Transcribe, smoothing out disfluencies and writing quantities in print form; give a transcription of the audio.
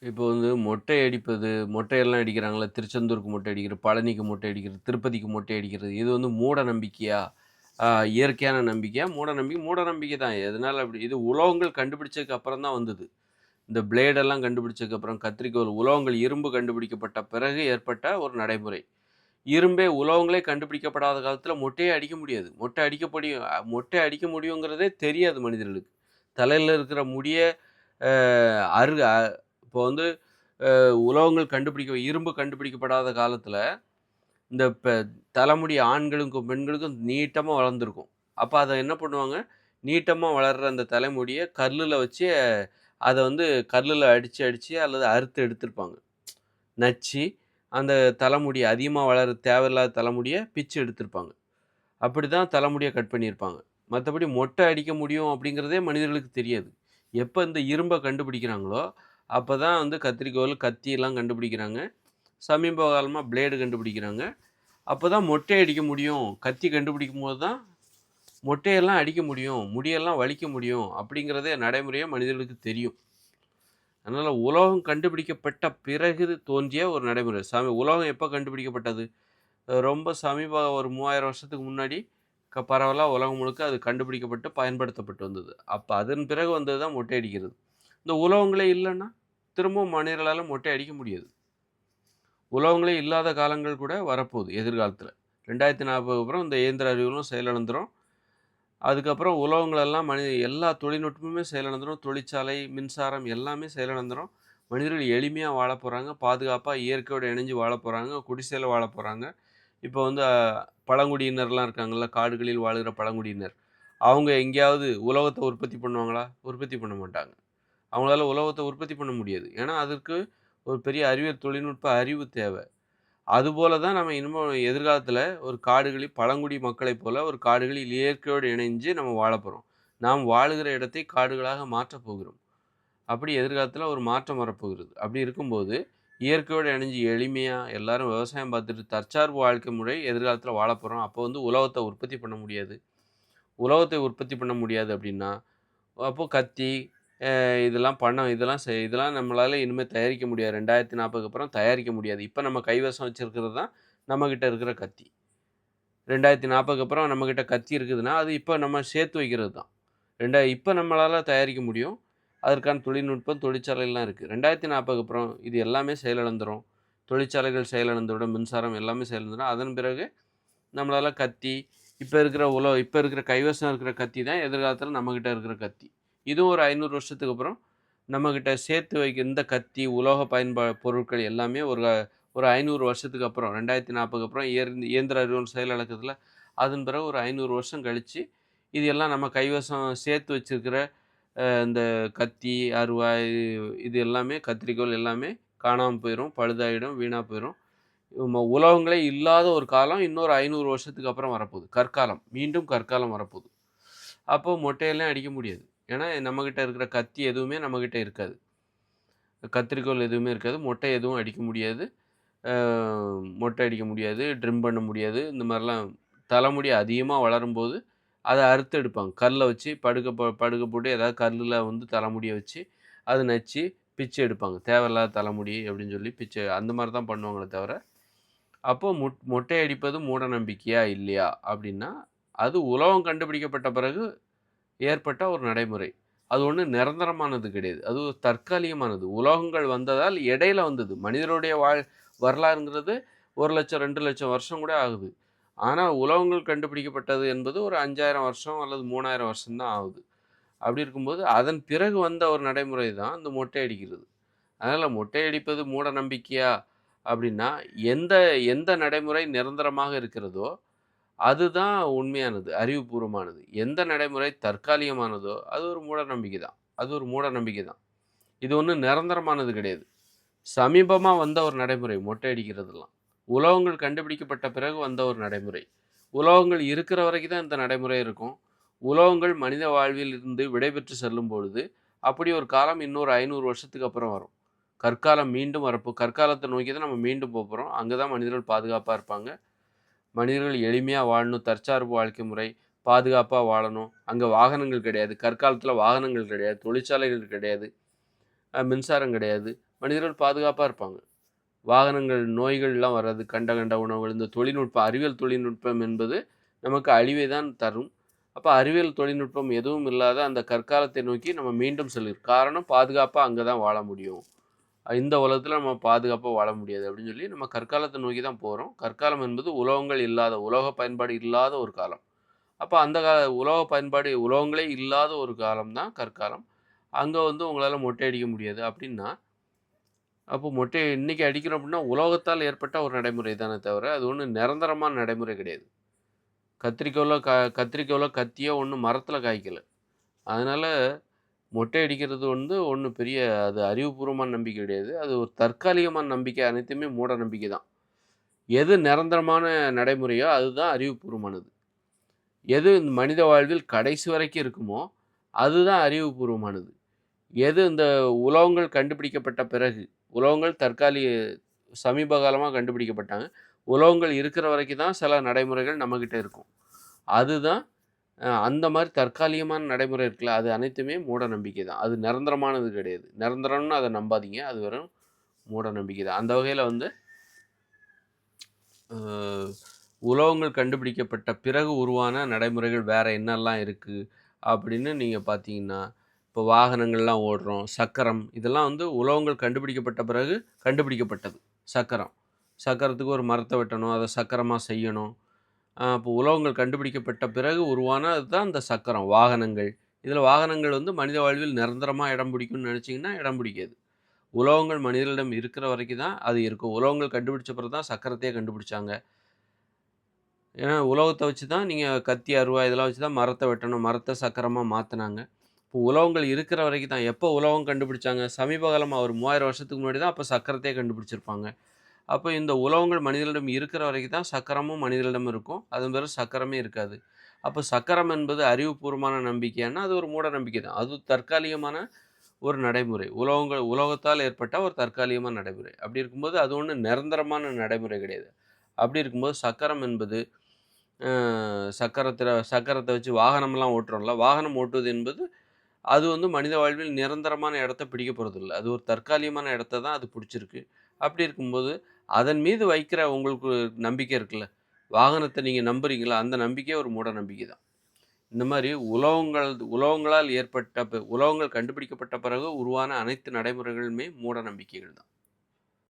இப்போ வந்து மொட்டை அடிப்பது, மொட்டையெல்லாம் அடிக்கிறாங்கல்ல, திருச்செந்தூருக்கு மொட்டை அடிக்கிறது, பழனிக்கு மொட்டை அடிக்கிறது, திருப்பதிக்கு மொட்டை அடிக்கிறது. இது வந்து மூட நம்பிக்கையா? இயற்கையான நம்பிக்கையா? மூட நம்பிக்கை தான். எதனால அப்படி இது உலோகங்கள் கண்டுபிடிச்சதுக்கு அப்புறம் தான் வந்தது. இந்த பிளேடெல்லாம் கண்டுபிடிச்சதுக்கு அப்புறம், கத்திரிக்கோல், உலோகங்கள் இரும்பு கண்டுபிடிக்கப்பட்ட பிறகு ஏற்பட்ட ஒரு நடைமுறை. உலோகங்களே கண்டுபிடிக்கப்படாத காலத்தில மொட்டையே அடிக்க முடியாது. மொட்டை அடிக்க முடியுங்கிறதே தெரியாது மனிதர்களுக்கு. தலையில இருக்கிற முடிய அ அரு அ இப்போ வந்து உலோகங்கள் இரும்பு கண்டுபிடிக்கப்படாத காலத்தில, இந்த தலைமுடி ஆண்களுக்கும், பெண்களுக்கும் நீட்டமா வளர்ந்திருக்கும். அப்ப அத என்ன பண்ணுவாங்க, நீட்டமா வளர்ற அந்த தலைமுடிய கல்லுல வச்சு, அத வந்து கல்லுல அடிச்சு, அடிச்சு அல்லது அறுத்து எடுத்திருப்பாங்க. நச்சு, அந்த தலைமுடி அதிகமா வளர தேவையில்லாத தலைமுடிய பிச்சு எடுத்திருப்பாங்க. அப்படிதான் தலைமுடிய கட் பண்ணியிருப்பாங்க. மத்தபடி மொட்டை அடிக்க முடியும் அப்படிங்கிறதே மனிதர்களுக்கு தெரியாது. எப்ப இந்த இரும்ப கண்டுபிடிக்கிறாங்களோ, அப்பதான் வந்து கத்திரிக்கோல், கத்தியெல்லாம் கண்டுபிடிக்கிறாங்க. சமீப காலமா பிளேடு கண்டுபிடிக்கிறாங்க. அப்பதான் மொட்டை அடிக்க முடியும். கத்தி கண்டுபிடிக்கும்போது தான் மொட்டையெல்லாம் அடிக்க முடியும். முடியெல்லாம் வலிக்க முடியும். அப்படிங்கிறதே நடைமுறையா மனிதர்களுக்கு தெரியும். அதனால உலோகம் கண்டுபிடிக்கப்பட்ட பிறகு தோன்றிய ஒரு நடைமுறை. உலோகம் எப்ப கண்டுபிடிக்கப்பட்டது? ரொம்ப ஒரு 3000 வருஷத்துக்கு முன்னாடி பரவலா உலகம் முழுக்க அது கண்டுபிடிக்கப்பட்டு பயன்படுத்தப்பட்டு வந்தது. அப்ப அதன் பிறகு வந்தது தான் மொட்டை அடிக்கிறது. இந்த உலோகங்களே இல்லன்னா, திரும்பவும் மனிதர்களால மொட்டை அடிக்க முடியாது. உலோகங்களே இல்லாத காலங்கள் கூட வரப்போகுது எதிர்காலத்தில. 2040க்கு அப்புறம் இந்த இயந்திர அறிவியலும் செயலிழந்துரும். அதுக்கப்புறம் உலோகங்களெல்லாம் எல்லா தொழில்நுட்பமுமே செயலிழந்துரும். தொழிற்சாலை, மின்சாரம் எல்லாமே செயலிழந்துரும். மனிதர்கள் எளிமையா வாழப் போறாங்க. பாதுகாப்பா இயற்கையோட இணைஞ்சு வாழப் போறாங்க. குடிசையில வாழப் போறாங்க. இப்போ வந்து பழங்குடியினர்லாம் இருக்காங்கல்ல, காடுகளில் வாழுகிற பழங்குடியினர். அவங்க எங்கேயாவது உலோகத்த உற்பத்தி பண்ணுவாங்களா? உற்பத்தி பண்ண மாட்டாங்க. அவங்களால உலோகத்த உற்பத்தி பண்ண முடியாது. ஏன்னா, அதற்கு ஒரு பெரிய அறிவியல் தொழில்நுட்ப அறிவு தேவ. அதுபோல தான் நம்ம இனிமே எதிர்காலத்தில ஒரு காடுகளில் பழங்குடி மக்களைப் போல ஒரு காடுகளில் இயற்கையோடு இணைஞ்சு நம்ம வாழப்போறோம். நாம் வாழுகிற இடத்தை காடுகளாக மாற்றப் போகிறோம். அப்படி எதிர்காலத்தில ஒரு மாற்றம் வரப்போகிறது. அப்படி இருக்கும்போது, இயற்கையோடு இணைஞ்சு எளிமையா எல்லாரும் விவசாயம் பார்த்துட்டு தற்சார்பு வாழ்க்கை முறை எதிர்காலத்தில வாழப்போறோம். அப்போ வந்து உலோகத்த உற்பத்தி பண்ண முடியாது. உலோகத்தை உற்பத்தி பண்ண முடியாது அப்படின்னா, அப்போ கத்தி, இதெல்லாம் நம்மளால இனிமே தயாரிக்க முடியாது. 2040க்கு அப்புறம் தயாரிக்க முடியாது. இப்ப நம்ம கைவசம் வச்சிருக்கிறது தான் நம்மகிட்ட இருக்கிற கத்தி. 2040க்கு அப்புறம் நம்மகிட்ட கத்தி இருக்குதுன்னா, அது இப்ப நம்ம சேர்த்து வைக்கிறது தான். இப்ப நம்மளால தயாரிக்க முடியும். அதற்கான தொழில்நுட்பம், தொழிற்சாலைலாம் இருக்கு. 2040க்கு அப்புறம் இது எல்லாமே செயலிழந்துரும். தொழிற்சாலைகள் செயலிழந்துவிடும். மின்சாரம் எல்லாமே செயலிழந்துடும். அதன் பிறகு நம்மளால கத்தி, இப்ப இருக்கிற கைவசம் இருக்கிற கத்தி தான் எதிர்காலத்தில நம்மகிட்ட இருக்கிற கத்தி. இதுவும் ஒரு 500 வருஷத்துக்கு அப்புறம் நம்மகிட்ட சேர்த்து இந்த கத்தி, உலோக பொருட்கள் எல்லாமே ஒரு 500 வருஷத்துக்கு அப்புறம் 2040க்கு அப்புறம் இயந்திர அறிவியல் செயலிழக்குதுல, அதன் பிறகு ஒரு 500 வருஷம் கழிச்சு, இது எல்லாம் நம்ம கைவசம் சேர்த்து வச்சிருக்கிற இந்த கத்தி, அருவாள் இது எல்லாமே கத்தரிக்கோல் எல்லாமே காணாம போயிரும், பழுதாயிடும், வீணா போயிரும். உலோகங்களே இல்லாத ஒரு காலம் இன்னொரு 500 வருஷத்துக்கு அப்புறம் வரப்போகுது. கற்காலம். மீண்டும் கற்காலம் வரப்போகுது. அப்போ மொட்டையெல்லாம் அடிக்க முடியாது. ஏன்னா, நம்மகிட்ட இருக்கிற கத்தி எதுவுமே நம்மகிட்ட இருக்காது. கத்தரிக்கோல் எதுவுமே இருக்காது. மொட்டை எதுவும் அடிக்க முடியாது. அ மொட்டை அடிக்க முடியாது. ட்ரிம் பண்ண முடியாது. இந்த மாரிலாம் தலைமுடி அதிகமா வளரும்போது, அத அறுத்து எடுப்பாங்க. கல்ல வச்சு படுக்க போட்டு ஏதாவது கல்லுல வந்து தலைமுடிய வச்சு, அத நச்சு பிச்சு எடுப்பாங்க. தேவையில்லாத தலைமுடி அப்படின்னு சொல்லி பிச்சு அந்த மாரி தான் பண்ணுவாங்களே தவிர, அப்போ மொட்டை அடிப்பது மூட நம்பிக்கையா? இல்லையா? அப்படின்னா, அது உலோகம் கண்டுபிடிக்கப்பட்ட பிறகு ஏற்பட்ட ஒரு நடைமுறை. அது ஒண்ணும் நிரந்தரமானது கிடையாது. அது ஒரு தற்காலிகமானது. உலோகங்கள் வந்ததால் இடையில வந்தது. மனிதனுடைய வரலாறுங்கிறது 1,00,000 2,00,000 வருஷம் கூட ஆகுது. ஆனா, உலோகங்கள் கண்டுபிடிக்கப்பட்டது என்பது ஒரு 5,000 வருஷம் அல்லது 3,000 வருஷம் தான் ஆகுது. அப்படி இருக்கும்போது, அதன் பிறகு வந்த ஒரு நடைமுறை தான் இந்த மொட்டை அடிக்கிறது. அதனால மொட்டை அடிப்பது மூட நம்பிக்கையா? அப்படின்னா, எந்த எந்த நடைமுறை நிரந்தரமாக இருக்கிறதோ, அதுதான் உண்மையானது, அறிவுபூர்வமானது. எந்த நடைமுறை தற்காலிகமானதோ, அது ஒரு மூட நம்பிக்கை தான். அது ஒரு மூட நம்பிக்கை தான். இது ஒண்ணும் நிரந்தரமானது கிடையாது. சமீபமா வந்த ஒரு நடைமுறை மொட்டை அடிக்கிறதெல்லாம். உலோகங்கள் கண்டுபிடிக்கப்பட்ட பிறகு வந்த ஒரு நடைமுறை. உலோகங்கள் இருக்கிற வரைக்கும் தான் இந்த நடைமுறை இருக்கும். உலோகங்கள் மனித வாழ்வில் இருந்து விடைபெற்று செல்லும் பொழுது, அப்படி ஒரு காலம் இன்னொரு 500 வருஷத்துக்கு அப்புறம் வரும். கற்காலம் மீண்டும் கற்காலத்த நோக்கி தான் நம்ம மீண்டும் போப்போறோம். அங்க தான் மனிதர்கள் பாதுகாப்பா இருப்பாங்க. மனிதர்கள் எளிமையா வாழணும், தற்சார்பு வாழ்க்கை முறை, பாதுகாப்பா வாழணும். அங்க வாகனங்கள் கிடையாது. கற்காலத்துல வாகனங்கள் கிடையாது. தொழிற்சாலைகள் கிடையாது. மின்சாரம் கிடையாது. மனிதர்கள் பாதுகாப்பா இருப்பாங்க. வாகனங்கள், நோய்கள்லாம் வராது. கண்ட கண்ட உணவுகள், இந்த தொழில்நுட்பம், அறிவியல் தொழில்நுட்பம் என்பது நமக்கு அழிவை தான் தரும். அப்ப அறிவியல் தொழில்நுட்பம் எதுவும் இல்லாத அந்த கற்காலத்தை நோக்கி நம்ம மீண்டும் செல்கிறோம். காரணம் பாதுகாப்பா அங்க தான் வாழ முடியும். இந்த உலகத்துல நம்ம பாதுகாப்பா வாழ முடியாது அப்படின்னு சொல்லி நம்ம கற்காலத்தை நோக்கி தான் போறோம். கற்காலம் என்பது உலோகங்கள் இல்லாத, உலோக பயன்பாடு இல்லாத ஒரு காலம். அப்ப அந்த உலோக பயன்பாடு உலோகங்களே இல்லாத ஒரு காலம் தான் கற்காலம். அங்க வந்து உங்களால மொட்டை அடிக்க முடியாது அப்படின்னா, அப்போ மொட்டை இன்னைக்கு அடிக்கிறோம் அப்படின்னா, உலோகத்தால் ஏற்பட்ட ஒரு நடைமுறை தானே தவிர, அது ஒண்ணும் நிரந்தரமான நடைமுறை கிடையாது. கத்திரிக்கோலோ, கத்தியோ ஒண்ணும் மரத்துல காய்க்கல. அதனால மொட்டை அடிக்கிறது வந்து ஒண்ணும் பெரிய அது அறிவுபூர்வமான நம்பிக்கை கிடையாது. அது ஒரு தற்காலிகமான நம்பிக்கை. அனைத்துமே மூட நம்பிக்கை தான். எது நிரந்தரமான நடைமுறையோ அதுதான் அறிவுபூர்வமானது. எது இந்த மனித வாழ்வில் கடைசி வரைக்கும் இருக்குமோ, அதுதான் அறிவுபூர்வமானது. எது இந்த உலோகங்கள் கண்டுபிடிக்கப்பட்ட பிறகு, உலோகங்கள் சமீப காலமா கண்டுபிடிக்கப்பட்டாங்க. உலோகங்கள் இருக்கிற வரைக்கும் தான் சில நடைமுறைகள் நம்மகிட்ட இருக்கும். அதுதான் அந்த மாரி தற்காலிகமான நடைமுறை இருக்குல்ல, அது அனைத்துமே மூட நம்பிக்கை தான். அது நிரந்தரமானது கிடையாது. நிரந்தரம்னு அத நம்பாதீங்க. அது வெறும் மூட நம்பிக்கை தான். அந்த வகையில வந்து அ உலோகங்கள் கண்டுபிடிக்கப்பட்ட பிறகு உருவான நடைமுறைகள் வேற என்னல்லாம் இருக்கு? அப்படின்னு நீங்க பார்த்தீங்கன்னா, இப்போ வாகனங்கள்லாம் ஓடுறோம். சக்கரம் இதெல்லாம் வந்து உலோகங்கள் கண்டுபிடிக்கப்பட்ட பிறகு கண்டுபிடிக்கப்பட்டது. சக்கரம். சக்கரத்துக்கு ஒரு மரத்த வெட்டணும். அத சக்கரமா செய்யணும். இப்போ உலோகங்கள் கண்டுபிடிக்கப்பட்ட பிறகு உருவானது தான் இந்த சக்கரம், வாகனங்கள். இதில வாகனங்கள் வந்து மனித வாழ்வில் நிரந்தரமா இடம் பிடிக்கும்னு நினைச்சீங்கன்னா, இடம் பிடிக்காது. உலோகங்கள் மனிதர்களிடம் இருக்கிற வரைக்கும் தான் அது இருக்கும். உலோகங்கள் கண்டுபிடிச்ச பிறகு தான் சக்கரத்தையே கண்டுபிடிச்சாங்க. ஏன்னா உலோகத்த வச்சு தான் நீங்க கத்தி, அருவா இதெல்லாம் வச்சு தான் மரத்த வெட்டணும். மரத்த சக்கரமா மாத்துனாங்க. இப்போ உலோகங்கள் இருக்கிற வரைக்கும் தான். எப்போ உலோகம் கண்டுபிடிச்சாங்க? சமீப காலமா ஒரு 3000 வருஷத்துக்கு முன்னாடி தான் அப்ப சக்கரத்தையே கண்டுபிடிச்சிருப்பாங்க. அப்போ இந்த உலோகங்கள் மனிதர்களிடம் இருக்கிற வரைக்கும் தான் சக்கரமும் மனிதர்களிடம் இருக்கும். அதன் பிறகு சக்கரமே இருக்காது. அப்போ சக்கரம் என்பது அறிவுபூர்வமான நம்பிக்கையான்னா, அது ஒரு மூட நம்பிக்கை தான். அது தற்காலிகமான ஒரு நடைமுறை. உலோகத்தால் ஏற்பட்ட ஒரு தற்காலிகமான நடைமுறை. அப்படி இருக்கும்போது அது ஒண்ணும் நிரந்தரமான நடைமுறை கிடையாது. அப்படி இருக்கும்போது சக்கரம் என்பது அ சக்கரத்த வச்சு வாகனம்லாம் ஓட்டுறோம்ல, வாகனம் ஓட்டுவது என்பது அது வந்து மனித வாழ்வில் நிரந்தரமான இடத்த பிடிக்க போறதில்ல. அது ஒரு தற்காலிகமான இடத்த தான் அது பிடிச்சிருக்கு. அப்படி இருக்கும்போது, அதன் மீது வைக்கிற உங்களுக்கு நம்பிக்கை இருக்குல்ல, வாகனத்த நீங்க நம்புறீங்களா, அந்த நம்பிக்கையே ஒரு மூட நம்பிக்கை தான். இந்த மாரி உலோகங்களால் ஏற்பட்ட உலோகங்கள் கண்டுபிடிக்கப்பட்ட பிறகு உருவான அனைத்து நடைமுறைகளுமே மூட நம்பிக்கைகள் தான்.